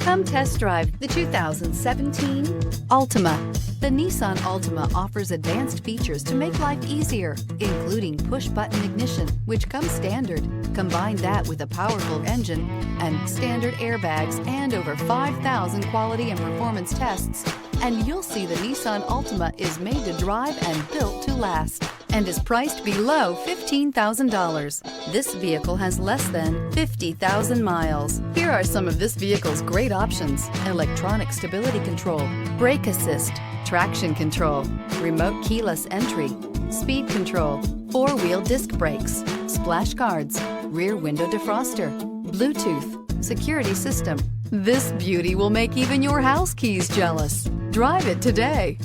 Come test drive the 2017 Altima. The Nissan Altima offers advanced features to make life easier, including push-button ignition, which comes standard. Combine that with a powerful engine and standard airbags and over 5,000 quality and performance tests, and you'll see the Nissan Altima is made to drive and built to last, and is priced below $15,000. This vehicle has less than 50,000 miles. Here are some of this vehicle's great options: electronic stability control, brake assist, traction control, remote keyless entry, speed control, four-wheel disc brakes, splash guards, rear window defroster, Bluetooth, security system. This beauty will make even your house keys jealous. Drive it today.